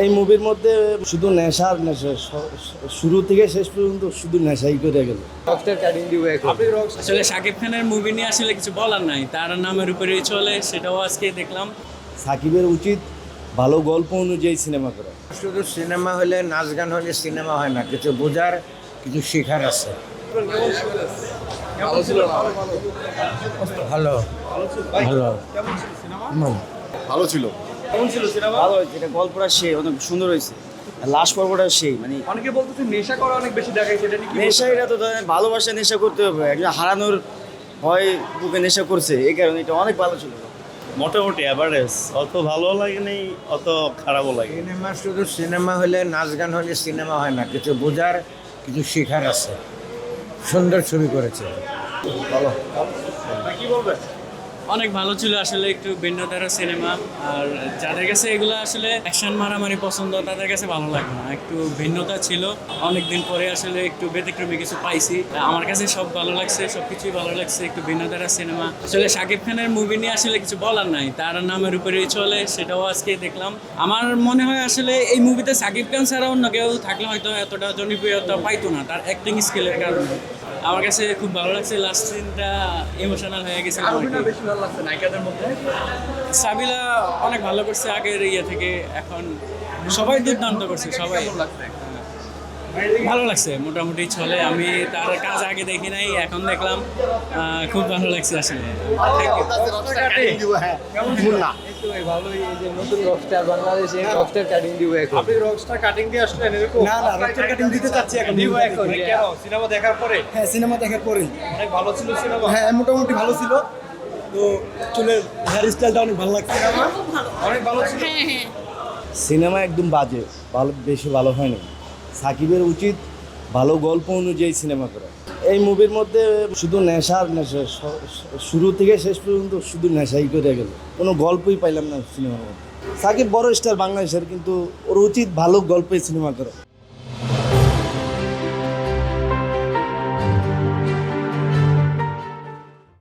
এই মুভির মধ্যে শুধু নেশা আর নেশা, শুরু থেকে শেষ পর্যন্ত শুধু নেশাই করে গেল। রকস্টার কাটিং দিব এখন। আসলে শাকিব খানের মুভি নিয়ে আসলে কিছু বলার নাই, তার নামের উপরেই চলে, সেটাও আজকে দেখলাম। সাকিবের উচিত ভালো গল্প অনুযায়ী সিনেমা করা। শুধু সিনেমা হলে, নাচ গান হলে সিনেমা হয় না, কিছু বোঝার, কিছু শেখার আছে। ভালো ভালো ভালো ছিল। ভালো হয়েছে, এটা গল্পটা সেই অনেক সুন্দর হয়েছে। লাস্ট পর্বটা সেই মানে অনেকে বলতেছে নেশা করা অনেক বেশি দেখায়, সেটা নিয়ে কি নেশা, এটা তো ধরেন ভালোবাসা নেশা করতে হবে, একজন হারানোর ভয় বুকে নেশা করছে, এই কারণে এটা অনেক ভালো ছিল। মোটামুটি অ্যাভারেজ, অত ভালো লাগেনি, অত খারাপও লাগে। সিনেমা শুধু সিনেমা হলে, নাচ গান হলে সিনেমা হয় না, কিছু বোঝার, কিছু শেখার আছে। সুন্দর ছবি করেছে। অনেক ভালো ছিল আসলে, একটু ভিন্ন ধারার সিনেমা। আর যাদের কাছে এগুলো আসলে অ্যাকশন মারামারি পছন্দ, তাদের কাছে ভালো লাগে না, একটু ভিন্নতা ছিল। অনেকদিন পরে আসলে একটু ব্যতিক্রমী কিছু পাইছি, আমার কাছে সব ভালো লাগছে, সব কিছুই ভালো লাগছে, একটু ভিন্ন ধারার সিনেমা। আসলে শাকিব খানের মুভি নিয়ে আসলে কিছু বলার নাই, তার নামের উপরেই চলে, সেটাও আজকে দেখলাম। আমার মনে হয় আসলে এই মুভিতে শাকিব খান ছাড়া অন্য কেউ থাকলে হয়তো এতটা জনপ্রিয়তা পাইতো না, তার অ্যাক্টিং স্কিলের কারণে। আমার কাছে খুব ভালো লাগছে, লাস্ট সিনটা ইমোশনাল হয়ে গেছে। আরবিনা বেশি ভালো লাগছে নায়িকাদের মধ্যে? সাবিলা অনেক ভালো করছে আগের ইয়ে থেকে, এখন সবাই দুর্দান্ত করছে, সবাই কেমন লাগছে? ভালো লাগছে, মোটামুটি চলে। আমি তার কাজ আগে দেখি নাই, এখন দেখলাম, খুব ভালো লাগছে আসলে। ভালোই, এই যে নতুন রকস্টার বাংলাদেশে রকস্টার কাটিং দিব এখন। আপনি রকস্টার কাটিং দিয়ে আসলেন এরকম? না না, রকস্টার কাটিং দিতে চাচ্ছি এখন। দিব এখন কেন? সিনেমা দেখার পরে হ্যাঁ, সিনেমা দেখার পরেই। অনেক ভালো ছিল সিনেমা। হ্যাঁ, মোটামুটি ভালো ছিল। তো চুলের হেয়ার স্টাইলটা অনেক ভালো লাগছে। অনেক ভালো ছিল। সিনেমা একদম বাজে, ভালো, বেশি ভালো হয়নি। সাকিবের উচিত ভালো গল্প অনুযায়ী সিনেমা করা। এই মুভির মধ্যে শুধু নেশা আর নেশা, শুরু থেকে শেষ পর্যন্ত শুধু নেশাই করে গেল, কোনো গল্পই পাইলাম না সিনেমার মধ্যে। সাকিব বড় স্টার বাংলাদেশের, কিন্তু ওর উচিত ভালো গল্পে সিনেমা করা।